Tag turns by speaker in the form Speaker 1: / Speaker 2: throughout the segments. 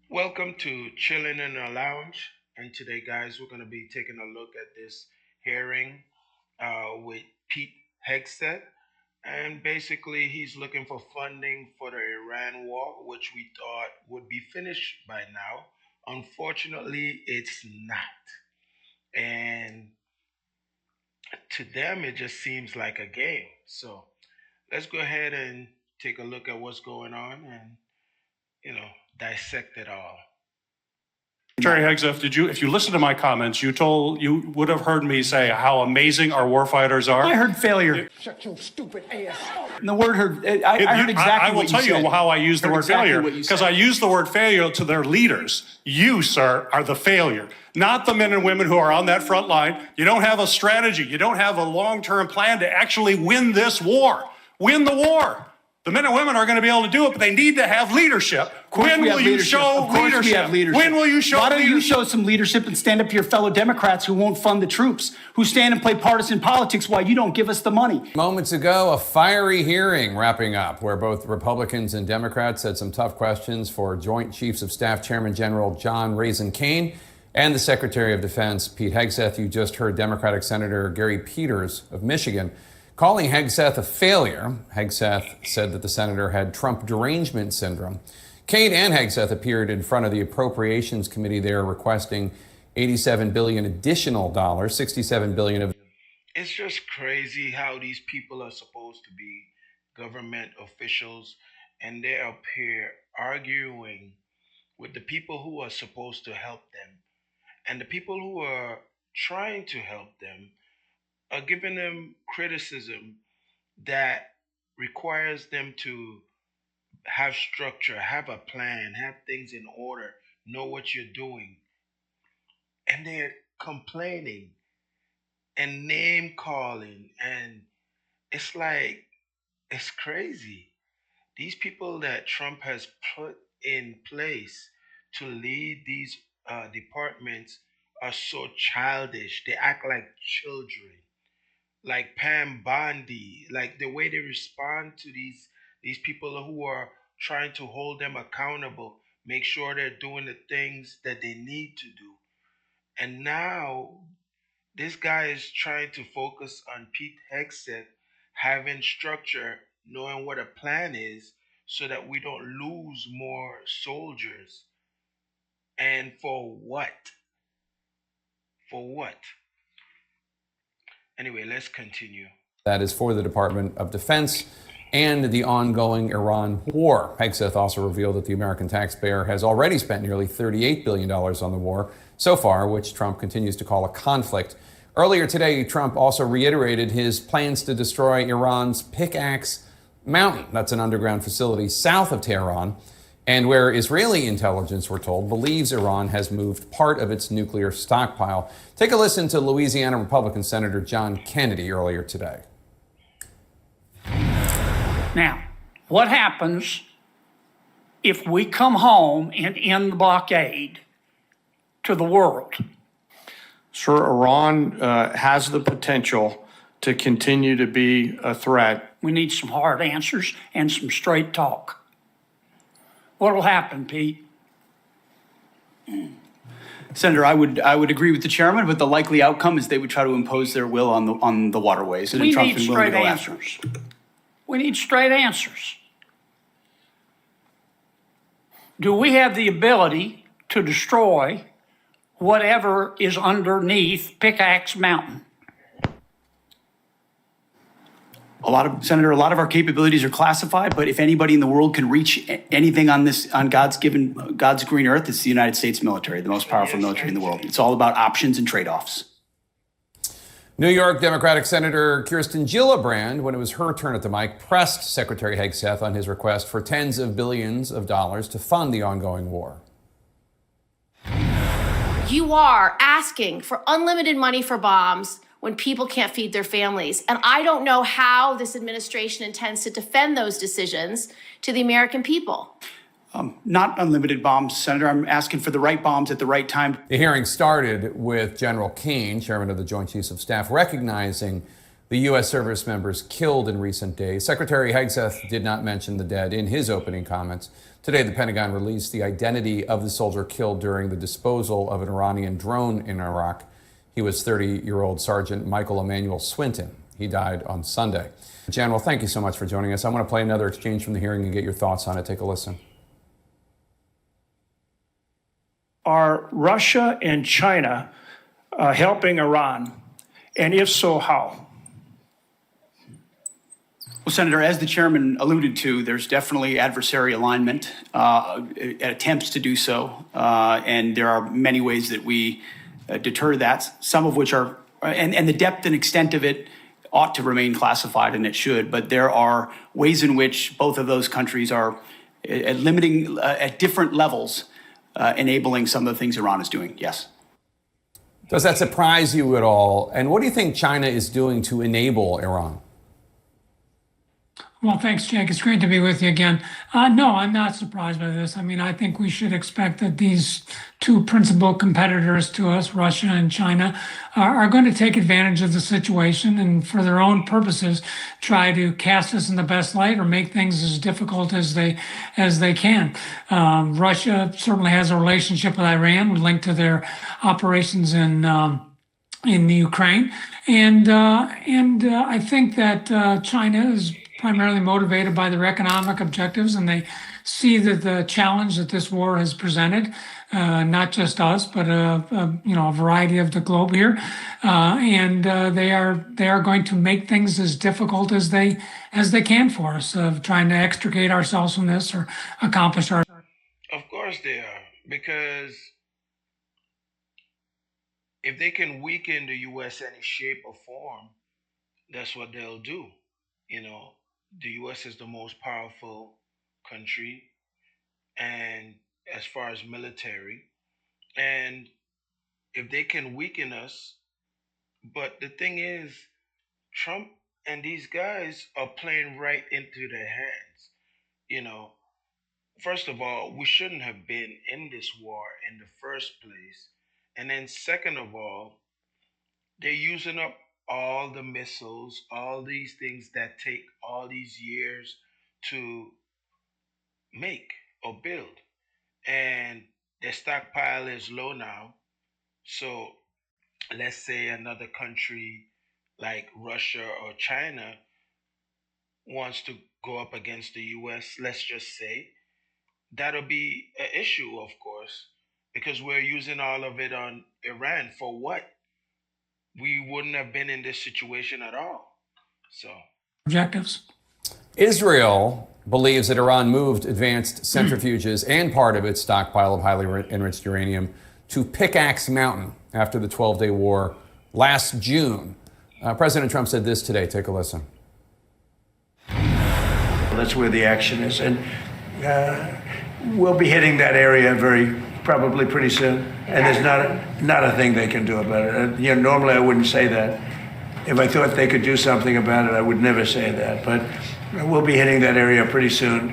Speaker 1: Welcome to Chilling in a Lounge. And today, guys, we're going to be taking a look at this hearing with Pete Hegseth. And basically, he's looking for funding for the Iran war, which we thought would be finished by now. Unfortunately, it's not. And to them, it just seems like a game. So let's go ahead and take a look at what's going on and, dissect it all.
Speaker 2: Secretary Hegseth, if you listen to my comments, you would have heard me say how amazing our warfighters are.
Speaker 3: I heard failure.
Speaker 4: Shut your stupid ass.
Speaker 3: And the word heard, I heard exactly what you said.
Speaker 2: I will tell you how I use the word failure, because I use the word failure to their leaders. You, sir, are the failure, not the men and women who are on that front line. You don't have a strategy. You don't have a long-term plan to actually win this war. Win the war. The men and women are going to be able to do it, but they need to have leadership. When will you show leadership? When will you show leadership?
Speaker 3: Why don't you show some leadership and stand up to your fellow Democrats who won't fund the troops, who stand and play partisan politics while you don't give us the money?
Speaker 5: Moments ago, a fiery hearing wrapping up where both Republicans and Democrats had some tough questions for Joint Chiefs of Staff Chairman General John Raisin Cain and the Secretary of Defense, Pete Hegseth. You just heard Democratic Senator Gary Peters of Michigan calling Hegseth a failure. Hegseth said that the senator had Trump derangement syndrome. Cain and Hegseth appeared in front of the Appropriations Committee there requesting $87 billion additional dollars, $67 billion of...
Speaker 1: It's just crazy how these people are supposed to be government officials and they're up here arguing with the people who are supposed to help them. And the people who are trying to help them are giving them criticism that requires them to have structure, have a plan, have things in order, know what you're doing. And they're complaining and name calling. And it's like, it's crazy. These people that Trump has put in place to lead these departments are so childish. They act like children. Like Pam Bondi, like the way they respond to these people who are trying to hold them accountable, make sure they're doing the things that they need to do. And now this guy is trying to focus on Pete Hegseth having structure, knowing what a plan is, so that we don't lose more soldiers. And for what? For what? Anyway, let's continue.
Speaker 5: That is for the Department of Defense and the ongoing Iran war. Hegseth also revealed that the American taxpayer has already spent nearly $38 billion on the war so far, which Trump continues to call a conflict. Earlier today, Trump also reiterated his plans to destroy Iran's Pickaxe Mountain. That's an underground facility south of Tehran, and where Israeli intelligence, we're told, believes Iran has moved part of its nuclear stockpile. Take a listen to Louisiana Republican Senator John Kennedy earlier today.
Speaker 6: Now, what happens if we come home and end the blockade to the world?
Speaker 7: Sir, Iran has the potential to continue to be a threat.
Speaker 6: We need some hard answers and some straight talk. What will happen, Pete?
Speaker 3: Senator, I would agree with the chairman, but the likely outcome is they would try to impose their will on the waterways.
Speaker 6: We need straight answers. We need straight answers. Do we have the ability to destroy whatever is underneath Pickaxe Mountain?
Speaker 3: Senator, a lot of our capabilities are classified, but if anybody in the world can reach anything on God's green earth, it's the United States military, the most powerful military in the world. It's all about options and trade-offs.
Speaker 5: New York Democratic Senator Kirsten Gillibrand, when it was her turn at the mic, pressed Secretary Hegseth on his request for tens of billions of dollars to fund the ongoing war.
Speaker 8: You are asking for unlimited money for bombs when people can't feed their families. And I don't know how this administration intends to defend those decisions to the American people.
Speaker 3: Not unlimited bombs, Senator. I'm asking for the right bombs at the right time.
Speaker 5: The hearing started with General Kane, chairman of the Joint Chiefs of Staff, recognizing the U.S. service members killed in recent days. Secretary Hegseth did not mention the dead in his opening comments. Today, the Pentagon released the identity of the soldier killed during the disposal of an Iranian drone in Iraq. He was 30-year-old Sergeant Michael Emmanuel Swinton. He died on Sunday. General, thank you so much for joining us. I want to play another exchange from the hearing and get your thoughts on it. Take a listen.
Speaker 6: Are Russia and China helping Iran? And if so, how?
Speaker 3: Well, Senator, as the chairman alluded to, there's definitely adversary alignment, attempts to do so, and there are many ways that we deter that, some of which are, and the depth and extent of it ought to remain classified, and it should, but there are ways in which both of those countries are limiting at different levels, enabling some of the things Iran is doing, yes.
Speaker 5: Does that surprise you at all? And what do you think China is doing to enable Iran?
Speaker 4: Well, thanks, Jake. It's great to be with you again. No, I'm not surprised by this. I mean, I think we should expect that these two principal competitors to us, Russia and China, are going to take advantage of the situation and for their own purposes try to cast us in the best light or make things as difficult as they can. Russia certainly has a relationship with Iran linked to their operations in the Ukraine, and I think that China is primarily motivated by their economic objectives, and they see that the challenge that this war has presented, not just us, but a variety of the globe here, and they are going to make things as difficult as they can for us, of trying to extricate ourselves from this or accomplish our.
Speaker 1: Of course they are, because if they can weaken the U.S. any shape or form, that's what they'll do. You know, the U.S. is the most powerful country, and as far as military, and if they can weaken us, but the thing is, Trump and these guys are playing right into their hands. You know, first of all, we shouldn't have been in this war in the first place, and then second of all, they're using up all the missiles, all these things that take all these years to make or build. And their stockpile is low now. So let's say another country like Russia or China wants to go up against the US, let's just say, that'll be an issue, of course, because we're using all of it on Iran. For what? We wouldn't have been in this situation at all. So,
Speaker 4: Objectives.
Speaker 5: Israel believes that Iran moved advanced centrifuges and part of its stockpile of highly enriched uranium to Pickaxe Mountain after the 12-day war last June. President Trump said this today. Take a listen.
Speaker 9: That's where the action is. And we'll be hitting that area probably pretty soon. And there's not a thing they can do about it. Normally I wouldn't say that. If I thought they could do something about it, I would never say that. But we'll be hitting that area pretty soon,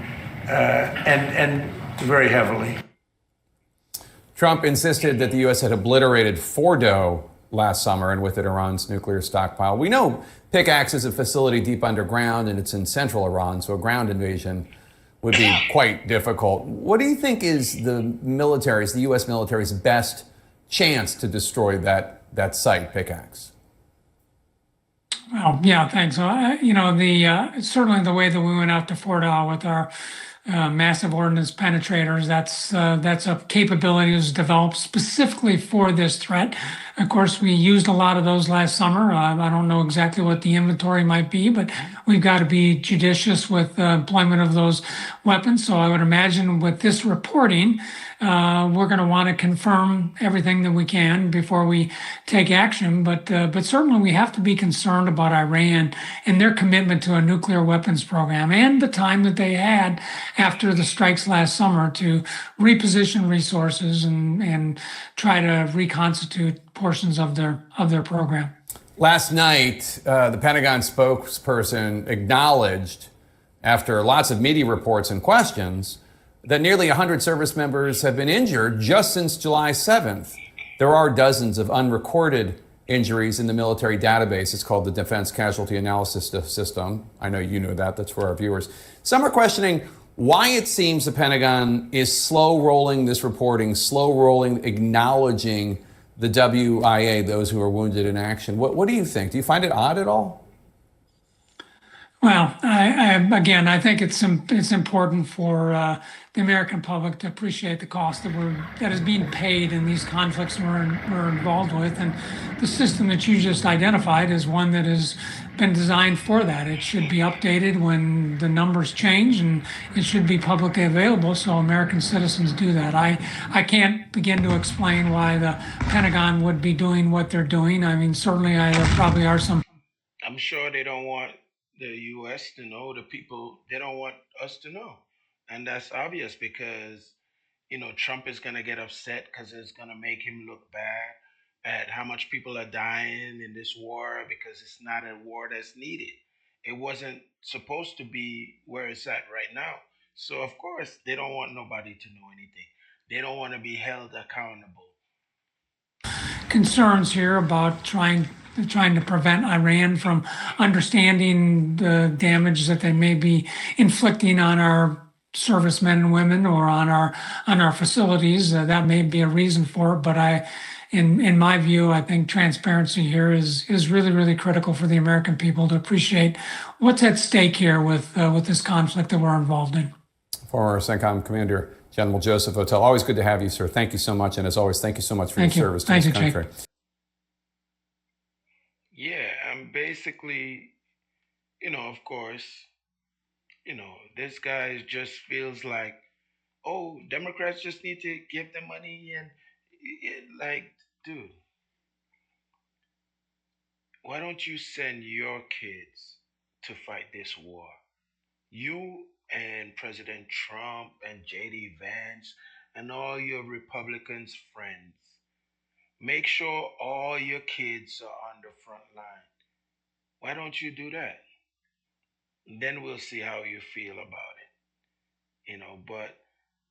Speaker 9: and very heavily.
Speaker 5: Trump insisted that the U.S. had obliterated Fordo last summer and with it Iran's nuclear stockpile. We know Pickaxe is a facility deep underground and it's in central Iran, so a ground invasion would be quite difficult. What do you think is the U.S. military's best chance to destroy that site, Pickaxe?
Speaker 4: Well, yeah, thanks. Certainly the way that we went out to Fordo with our massive ordnance penetrators, that's a capability that was developed specifically for this threat. Of course, we used a lot of those last summer. I don't know exactly what the inventory might be, but we've got to be judicious with the employment of those weapons. So I would imagine with this reporting, we're going to want to confirm everything that we can before we take action. But certainly we have to be concerned about Iran and their commitment to a nuclear weapons program and the time that they had after the strikes last summer to reposition resources and try to reconstitute portions of their program.
Speaker 5: Last night, the Pentagon spokesperson acknowledged, after lots of media reports and questions, that nearly 100 service members have been injured just since July 7th. There are dozens of unrecorded injuries in the military database. It's called the Defense Casualty Analysis System. I know you know that. That's for our viewers. Some are questioning why it seems the Pentagon is slow rolling this reporting, slow rolling acknowledging the WIA, those who are wounded in action. What do you think? Do you find it odd at all?
Speaker 4: Well, I think it's important for the American public to appreciate the cost that is being paid in these conflicts we're involved with, and the system that you just identified is one that has been designed for that. It should be updated when the numbers change, and it should be publicly available so American citizens do that. I can't begin to explain why the Pentagon would be doing what they're doing. I mean, certainly there probably are some.
Speaker 1: I'm sure they don't want the U.S. to know, the people, they don't want us to know. And that's obvious because, Trump is going to get upset because it's going to make him look bad at how much people are dying in this war because it's not a war that's needed. It wasn't supposed to be where it's at right now. So, of course, they don't want nobody to know anything. They don't want to be held accountable.
Speaker 4: Concerns here about trying to prevent Iran from understanding the damage that they may be inflicting on our servicemen and women or on our facilities. That may be a reason for it, but in my view, I think transparency here is really, really critical for the American people to appreciate what's at stake here with this conflict that we're involved in.
Speaker 5: Former CENTCOM Commander General Joseph Votel, always good to have you, sir. Thank you so much, and as always, thank you so much for your service to this country.
Speaker 4: Jake.
Speaker 1: Yeah, and basically, of course, this guy just feels like, oh, Democrats just need to give them money and dude, why don't you send your kids to fight this war? You and President Trump and J.D. Vance and all your Republicans friends, make sure all your kids are on the front line. Why don't you do that? And then we'll see how you feel about it. But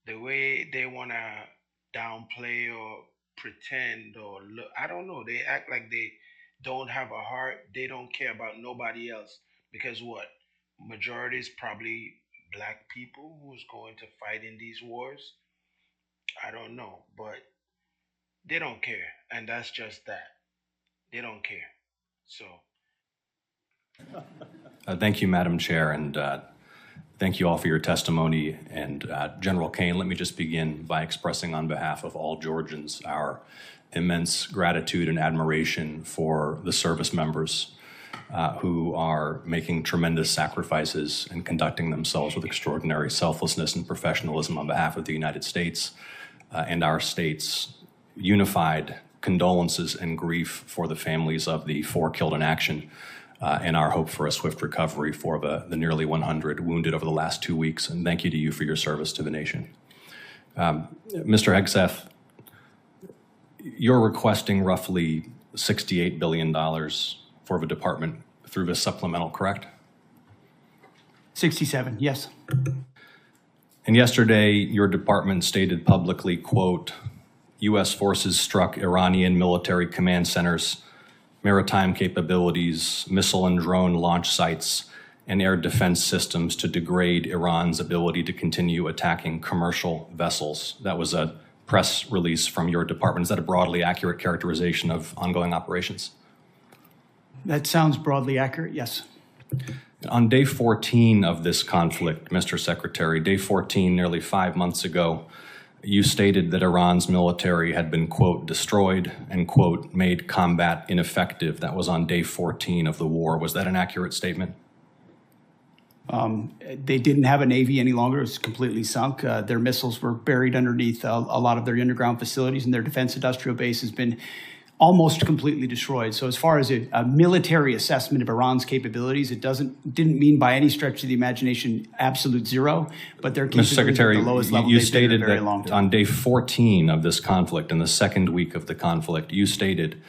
Speaker 1: the way they want to downplay or pretend or look, I don't know. They act like they don't have a heart. They don't care about nobody else. Because what? Majority is probably black people who's going to fight in these wars. I don't know. But they don't care. And that's just that. They don't care. So.
Speaker 10: Thank you, Madam Chair, and thank you all for your testimony. And General Kane, let me just begin by expressing on behalf of all Georgians our immense gratitude and admiration for the service members who are making tremendous sacrifices and conducting themselves with extraordinary selflessness and professionalism on behalf of the United States and our states. Unified condolences and grief for the families of the 4 killed in action. And our hope for a swift recovery for the nearly 100 wounded over the last 2 weeks. And thank you to you for your service to the nation. Mr. Hegseth, you're requesting roughly $68 billion for the department through this supplemental, correct?
Speaker 3: 67, yes.
Speaker 10: And yesterday, your department stated publicly, quote, U.S. forces struck Iranian military command centers, maritime capabilities, missile and drone launch sites, and air defense systems to degrade Iran's ability to continue attacking commercial vessels. That was a press release from your department. Is that a broadly accurate characterization of ongoing operations?
Speaker 3: That sounds broadly accurate, yes.
Speaker 10: On day 14 of this conflict, Mr. Secretary, day 14, nearly 5 months ago, you stated that Iran's military had been, quote, destroyed and, quote, made combat ineffective. That was on day 14 of the war. Was that an accurate statement?
Speaker 3: They didn't have a Navy any longer. It was completely sunk. Their missiles were buried underneath a lot of their underground facilities, and their defense industrial base has been almost completely destroyed. So as far as a military assessment of Iran's capabilities, it didn't mean by any stretch of the imagination absolute zero, but their capabilities
Speaker 10: Mr. Secretary,
Speaker 3: at the lowest level
Speaker 10: you
Speaker 3: they've been in
Speaker 10: stated
Speaker 3: a very
Speaker 10: that
Speaker 3: long time.
Speaker 10: on day 14 of this conflict, in the second week of the conflict, you stated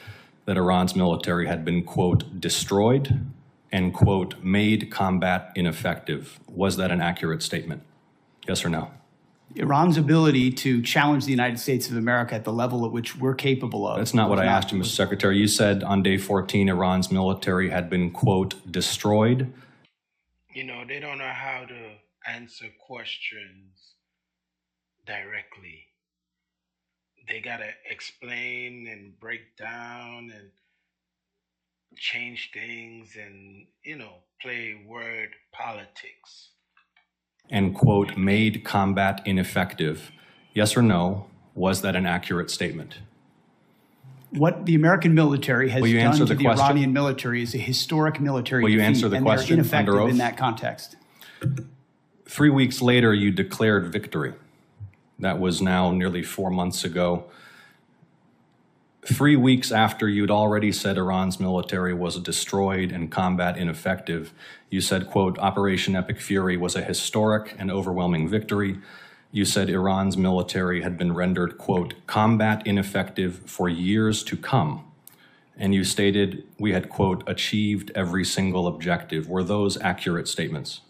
Speaker 10: that Iran's military had been, quote, destroyed and, quote, made combat ineffective. Was that an accurate statement? Yes or no?
Speaker 3: Iran's ability to challenge the United States of America at the level at which we're capable of.
Speaker 10: That's not what I asked you, Mr. Secretary. You said on day 14, Iran's military had been, quote, destroyed.
Speaker 1: You know, they don't know how to answer questions directly. They got to explain and break down and change things and, play word politics.
Speaker 10: And, quote, made combat ineffective. Yes or no, was that an accurate statement?
Speaker 3: What the American military has done to the
Speaker 10: question?
Speaker 3: Iranian military is a historic military
Speaker 10: Will you
Speaker 3: defeat,
Speaker 10: answer the
Speaker 3: and
Speaker 10: question
Speaker 3: they're ineffective
Speaker 10: under oath?
Speaker 3: in that context.
Speaker 10: 3 weeks later, you declared victory. That was now nearly 4 months ago. 3 weeks after you'd already said Iran's military was destroyed and combat ineffective, you said, quote, Operation Epic Fury was a historic and overwhelming victory. You said Iran's military had been rendered, quote, combat ineffective for years to come. And you stated we had, quote, achieved every single objective. Were those accurate statements?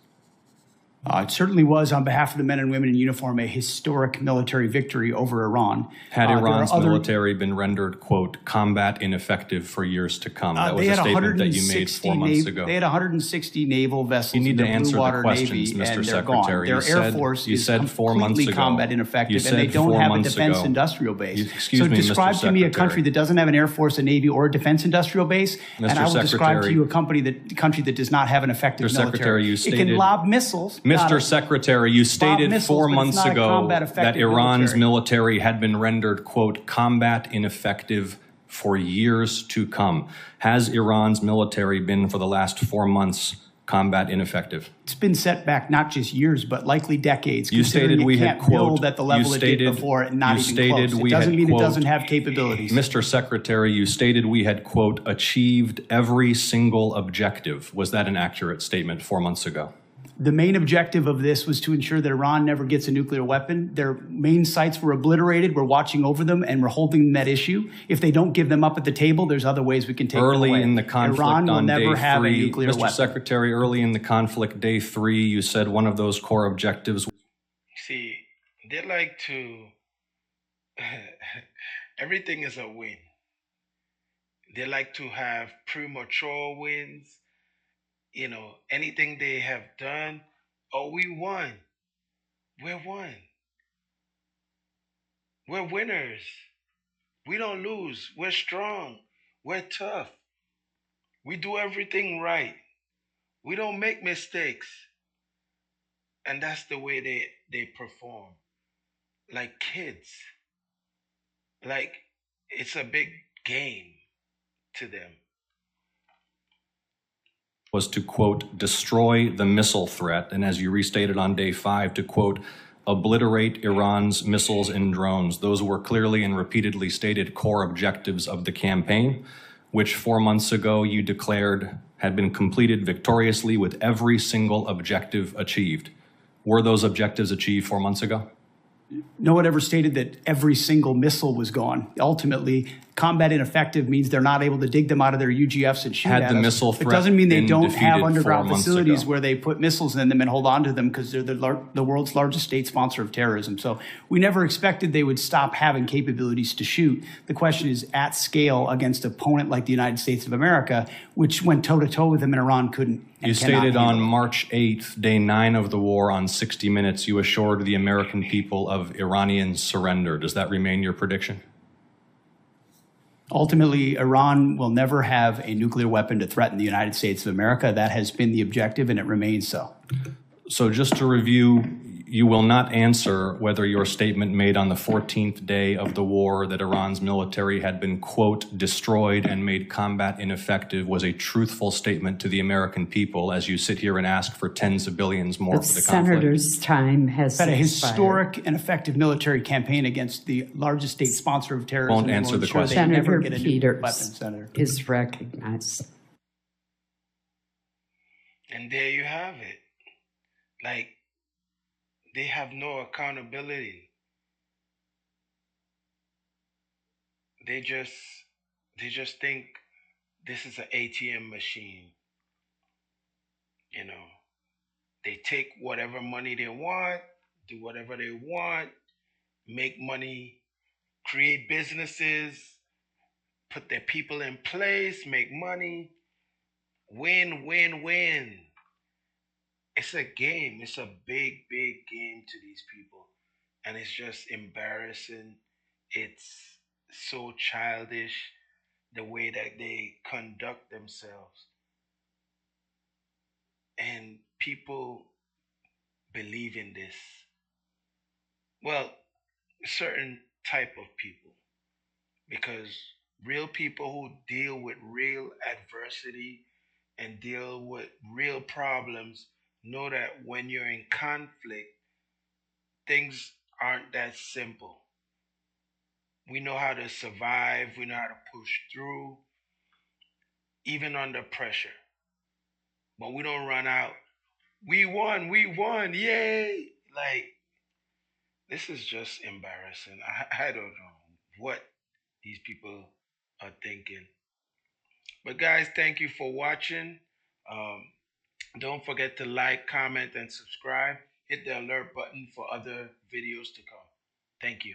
Speaker 3: It certainly was, on behalf of the men and women in uniform, a historic military victory over Iran.
Speaker 10: Had Iran's military been rendered, quote, combat ineffective for years to come? That was a statement that you made 4 months ago.
Speaker 3: They had 160 naval vessels
Speaker 10: You need
Speaker 3: in
Speaker 10: to
Speaker 3: the
Speaker 10: answer
Speaker 3: Blue
Speaker 10: the
Speaker 3: Water
Speaker 10: questions,
Speaker 3: Navy,
Speaker 10: Mr.
Speaker 3: and they're
Speaker 10: Secretary.
Speaker 3: gone. Their Air Force is completely combat ineffective, and they don't have a defense industrial base. So describe to me a country that doesn't have an Air Force, a Navy, or a defense industrial base, and I will describe to you a country that does not have an effective military. It can lob missiles.
Speaker 10: Mr. Secretary, you stated
Speaker 3: missiles,
Speaker 10: 4
Speaker 3: but it's
Speaker 10: months
Speaker 3: not a
Speaker 10: ago
Speaker 3: combat-effective
Speaker 10: that Iran's
Speaker 3: military.
Speaker 10: military had been rendered, quote, combat ineffective for years to come. Has Iran's military been, for the last 4 months, combat ineffective?
Speaker 3: It's been set back not just years, but likely decades.
Speaker 10: You stated we had, quote,
Speaker 3: build at the level it did before, and not even close. It doesn't mean it doesn't have capabilities.
Speaker 10: Mr. Secretary, you stated we had, quote, achieved every single objective. Was that an accurate statement 4 months ago?
Speaker 3: The main objective of this was to ensure that Iran never gets a nuclear weapon. Their main sites were obliterated. We're watching over them, and we're holding that issue. If they don't give them up at the table, there's other ways we can take them away.
Speaker 10: Early in the conflict
Speaker 3: Iran will
Speaker 10: on
Speaker 3: never
Speaker 10: day
Speaker 3: have a
Speaker 10: 3,
Speaker 3: nuclear
Speaker 10: Mr.
Speaker 3: weapon.
Speaker 10: Secretary, early in the conflict, day 3, you said one of those core objectives.
Speaker 1: See, they like to, everything is a win. They like to have premature wins. Anything they have done, we won. We're won. We're winners. We don't lose. We're strong. We're tough. We do everything right. We don't make mistakes. And that's the way they perform. Like kids. Like it's a big game to them.
Speaker 10: Was to, quote, destroy the missile threat, and as you restated on day 5, to, quote, obliterate Iran's missiles and drones. Those were clearly and repeatedly stated core objectives of the campaign, which 4 months ago you declared had been completed victoriously with every single objective achieved. Were those objectives achieved 4 months ago?
Speaker 3: No one ever stated that every single missile was gone. Ultimately, combat ineffective means they're not able to dig them out of their UGFs and shoot
Speaker 10: Had
Speaker 3: at
Speaker 10: the
Speaker 3: us.
Speaker 10: missile
Speaker 3: It
Speaker 10: threat
Speaker 3: doesn't mean they
Speaker 10: been
Speaker 3: don't have
Speaker 10: defeated 4
Speaker 3: underground
Speaker 10: months
Speaker 3: facilities
Speaker 10: ago?
Speaker 3: where they put missiles in them and hold on to them because they're the world's largest state sponsor of terrorism. So we never expected they would stop having capabilities to shoot. The question is at scale against an opponent like the United States of America, which went toe-to-toe with them and Iran couldn't.
Speaker 10: You stated on March 8th, day 9 of the war, on 60 Minutes, you assured the American people of Iranian surrender. Does that remain your prediction?
Speaker 3: Ultimately, Iran will never have a nuclear weapon to threaten the United States of America. That has been the objective, and it remains so.
Speaker 10: So just to review, you will not answer whether your statement made on the 14th day of the war that Iran's military had been, quote, destroyed and made combat ineffective was a truthful statement to the American people as you sit here and ask for tens of billions more for the conflict.
Speaker 11: Senator's time has
Speaker 3: Had a
Speaker 11: expired.
Speaker 3: historic and effective military campaign against the largest state sponsor of terrorism.
Speaker 10: Won't answer the question.
Speaker 11: Senator
Speaker 3: Never get a nuclear weapon,
Speaker 11: Peters
Speaker 3: Senator.
Speaker 11: is recognized.
Speaker 1: And there you have it. Like, they have no accountability. They just think this is an ATM machine. They take whatever money they want, do whatever they want, make money, create businesses, put their people in place, make money, win, win, win. It's a game. It's a big, big game to these people. And it's just embarrassing. It's so childish the way that they conduct themselves. And people believe in this. Well, certain type of people. Because real people who deal with real adversity and deal with real problems know that when you're in conflict, things aren't that simple. We know how to survive, we know how to push through, even under pressure. But we don't run out. We won, yay! Like, this is just embarrassing. I don't know what these people are thinking. But guys, thank you for watching. Um, don't forget to like, comment, and subscribe. Hit the alert button for other videos to come. Thank you.